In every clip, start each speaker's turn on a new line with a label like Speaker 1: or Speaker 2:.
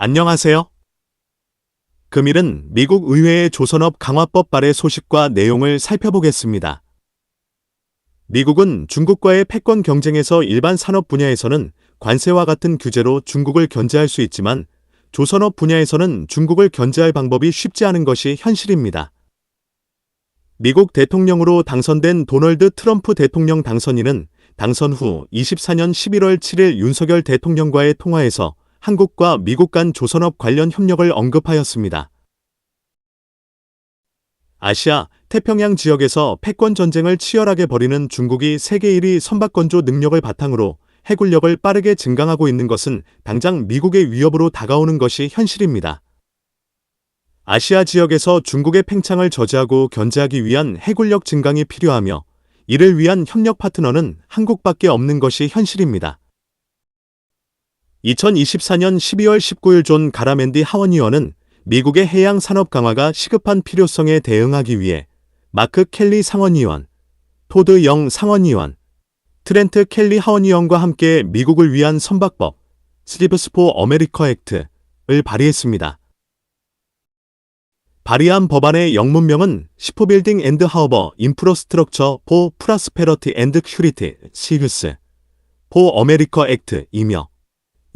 Speaker 1: 안녕하세요. 금일은 미국 의회의 조선업 강화법 발의 소식과 내용을 살펴보겠습니다. 미국은 중국과의 패권 경쟁에서 일반 산업 분야에서는 관세와 같은 규제로 중국을 견제할 수 있지만 조선업 분야에서는 중국을 견제할 방법이 쉽지 않은 것이 현실입니다. 미국 대통령으로 당선된 도널드 트럼프 대통령 당선인은 당선 후 24년 11월 7일 윤석열 대통령과의 통화에서 한국과 미국 간 조선업 관련 협력을 언급하였습니다. 아시아, 태평양 지역에서 패권 전쟁을 치열하게 벌이는 중국이 세계 1위 선박건조 능력을 바탕으로 해군력을 빠르게 증강하고 있는 것은 당장 미국의 위협으로 다가오는 것이 현실입니다. 아시아 지역에서 중국의 팽창을 저지하고 견제하기 위한 해군력 증강이 필요하며 이를 위한 협력 파트너는 한국밖에 없는 것이 현실입니다. 2024년 12월 19일 존 가라멘디 하원의원은 미국의 해양 산업 강화가 시급한 필요성에 대응하기 위해 마크 켈리 상원의원, 토드 영 상원의원, 트렌트 켈리 하원의원과 함께 미국을 위한 선박법, Ships for America Act를 발의했습니다. 발의한 법안의 영문명은 Shipbuilding and Harbor Infrastructure for Prosperity and Security, Ships for America Act이며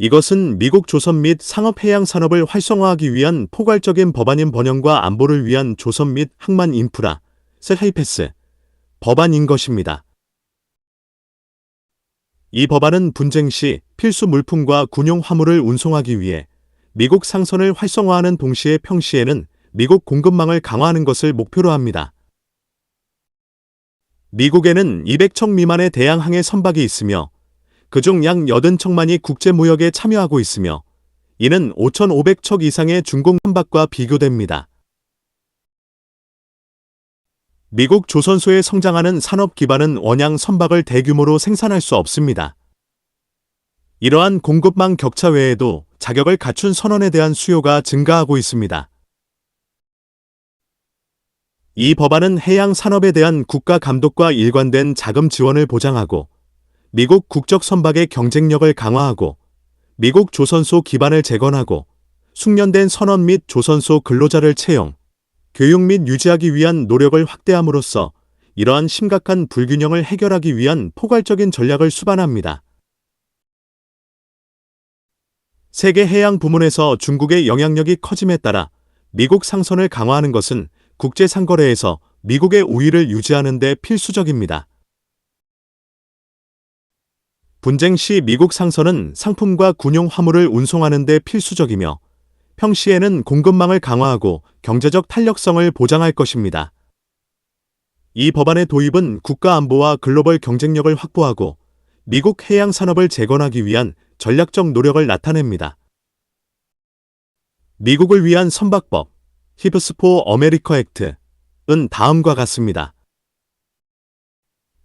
Speaker 1: 이것은 미국 조선 및 상업 해양 산업을 활성화하기 위한 포괄적인 법안인 번영과 안보를 위한 조선 및 항만 인프라, SHIPS 법안인 것입니다. 이 법안은 분쟁 시 필수 물품과 군용 화물을 운송하기 위해 미국 상선을 활성화하는 동시에 평시에는 미국 공급망을 강화하는 것을 목표로 합니다. 미국에는 200척 미만의 대양 항해 선박이 있으며 그중 약 80척만이 국제무역에 참여하고 있으며 이는 5,500척 이상의 중공 선박과 비교됩니다. 미국 조선소에 성장하는 산업 기반은 원양 선박을 대규모로 생산할 수 없습니다. 이러한 공급망 격차 외에도 자격을 갖춘 선원에 대한 수요가 증가하고 있습니다. 이 법안은 해양 산업에 대한 국가 감독과 일관된 자금 지원을 보장하고 미국 국적 선박의 경쟁력을 강화하고 미국 조선소 기반을 재건하고 숙련된 선원 및 조선소 근로자를 채용, 교육 및 유지하기 위한 노력을 확대함으로써 이러한 심각한 불균형을 해결하기 위한 포괄적인 전략을 수반합니다. 세계 해양 부문에서 중국의 영향력이 커짐에 따라 미국 상선을 강화하는 것은 국제 상거래에서 미국의 우위를 유지하는 데 필수적입니다. 분쟁 시 미국 상선은 상품과 군용 화물을 운송하는 데 필수적이며 평시에는 공급망을 강화하고 경제적 탄력성을 보장할 것입니다. 이 법안의 도입은 국가 안보와 글로벌 경쟁력을 확보하고 미국 해양 산업을 재건하기 위한 전략적 노력을 나타냅니다. 미국을 위한 선박법, Ships for America Act은 다음과 같습니다.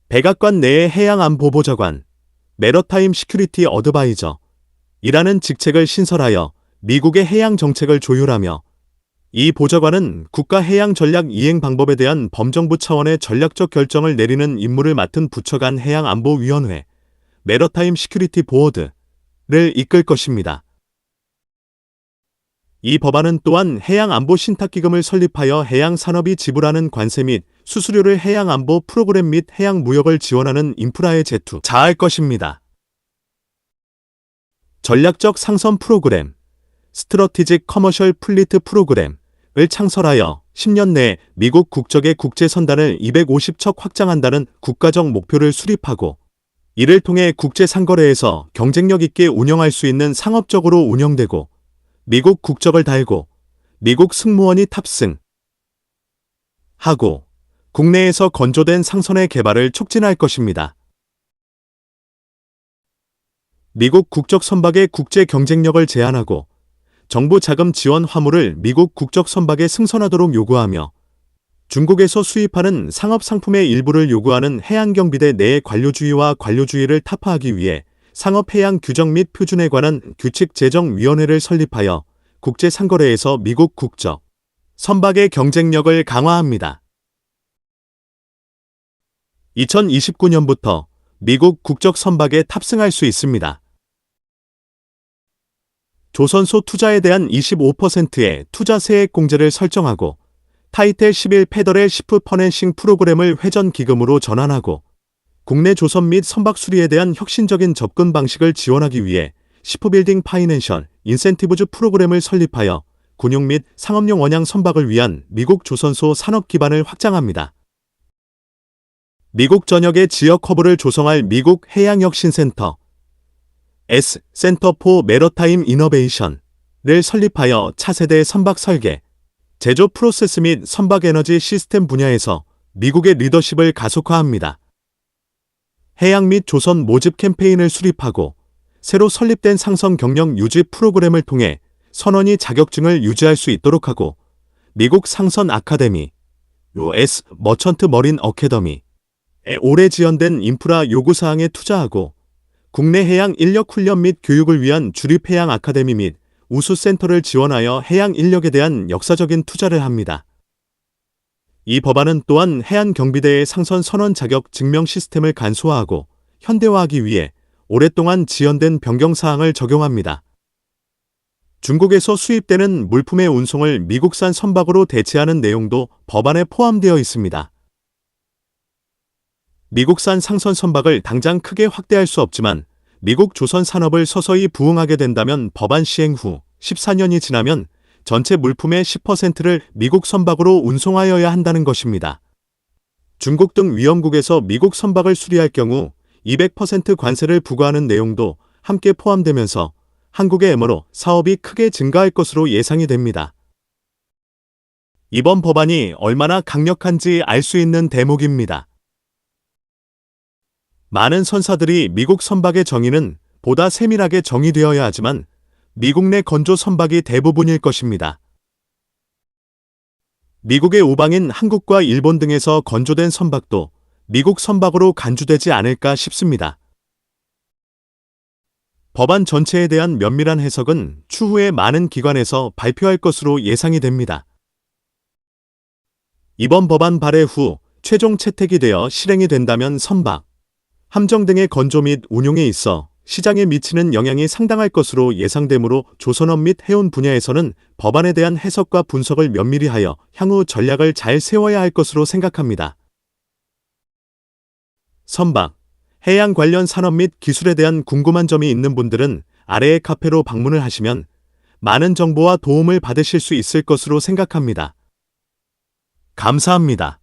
Speaker 1: 백악관 내의 해양안보보좌관, 메러타임 시큐리티 어드바이저이라는 직책을 신설하여 미국의 해양 정책을 조율하며 이 보좌관은 국가 해양 전략 이행 방법에 대한 범정부 차원의 전략적 결정을 내리는 임무를 맡은 부처 간 해양안보위원회, 메러타임 시큐리티 보어드를 이끌 것입니다. 이 법안은 또한 해양안보 신탁기금을 설립하여 해양산업이 지불하는 관세 및 수수료를 해양안보 프로그램 및 해양무역을 지원하는 인프라에 자할 것입니다. 전략적 상선 프로그램, 스트러티직 커머셜 플리트 프로그램을 창설하여 10년 내에 미국 국적의 국제선단을 250척 확장한다는 국가적 목표를 수립하고 이를 통해 국제상거래에서 경쟁력 있게 운영할 수 있는 상업적으로 운영되고 미국 국적을 달고 미국 승무원이 탑승하고 국내에서 건조된 상선의 개발을 촉진할 것입니다. 미국 국적 선박의 국제 경쟁력을 제한하고 정부 자금 지원 화물을 미국 국적 선박에 승선하도록 요구하며 중국에서 수입하는 상업 상품의 일부를 요구하는 해양경비대 내의 관료주의와 관료주의를 타파하기 위해 상업해양 규정 및 표준에 관한 규칙 제정위원회를 설립하여 국제상거래에서 미국 국적 선박의 경쟁력을 강화합니다. 2029년부터 미국 국적 선박에 탑승할 수 있습니다. 조선소 투자에 대한 25%의 투자 세액 공제를 설정하고 타이틀 11 페더럴 시프 퍼낸싱 프로그램을 회전 기금으로 전환하고 국내 조선 및 선박 수리에 대한 혁신적인 접근 방식을 지원하기 위해 시프빌딩 파이낸셜 인센티브즈 프로그램을 설립하여 군용 및 상업용 원양 선박을 위한 미국 조선소 산업 기반을 확장합니다. 미국 전역의 지역 허브를 조성할 미국 해양혁신센터 S 센터 포 메러타임 이너베이션을 설립하여 차세대 선박 설계, 제조 프로세스 및 선박 에너지 시스템 분야에서 미국의 리더십을 가속화합니다. 해양 및 조선 모집 캠페인을 수립하고 새로 설립된 상선 경력 유지 프로그램을 통해 선원이 자격증을 유지할 수 있도록 하고 미국 상선 아카데미, US 머천트 머린 어캐더미에 올해 지연된 인프라 요구사항에 투자하고 국내 해양 인력 훈련 및 교육을 위한 주립해양 아카데미 및 우수센터를 지원하여 해양 인력에 대한 역사적인 투자를 합니다. 이 법안은 또한 해안경비대의 상선 선원 자격 증명 시스템을 간소화하고 현대화하기 위해 오랫동안 지연된 변경사항을 적용합니다. 중국에서 수입되는 물품의 운송을 미국산 선박으로 대체하는 내용도 법안에 포함되어 있습니다. 미국산 상선 선박을 당장 크게 확대할 수 없지만 미국 조선 산업을 서서히 부흥하게 된다면 법안 시행 후 14년이 지나면 전체 물품의 10%를 미국 선박으로 운송하여야 한다는 것입니다. 중국 등 위험국에서 미국 선박을 수리할 경우 200% 관세를 부과하는 내용도 함께 포함되면서 한국의 MRO 사업이 크게 증가할 것으로 예상이 됩니다. 이번 법안이 얼마나 강력한지 알 수 있는 대목입니다. 많은 선사들이 미국 선박의 정의는 보다 세밀하게 정의되어야 하지만 미국 내 건조 선박이 대부분일 것입니다. 미국의 우방인 한국과 일본 등에서 건조된 선박도 미국 선박으로 간주되지 않을까 싶습니다. 법안 전체에 대한 면밀한 해석은 추후에 많은 기관에서 발표할 것으로 예상이 됩니다. 이번 법안 발의 후 최종 채택이 되어 실행이 된다면 선박, 함정 등의 건조 및 운용에 있어 시장에 미치는 영향이 상당할 것으로 예상되므로 조선업 및 해운 분야에서는 법안에 대한 해석과 분석을 면밀히 하여 향후 전략을 잘 세워야 할 것으로 생각합니다. 선박, 해양 관련 산업 및 기술에 대한 궁금한 점이 있는 분들은 아래의 카페로 방문을 하시면 많은 정보와 도움을 받으실 수 있을 것으로 생각합니다. 감사합니다.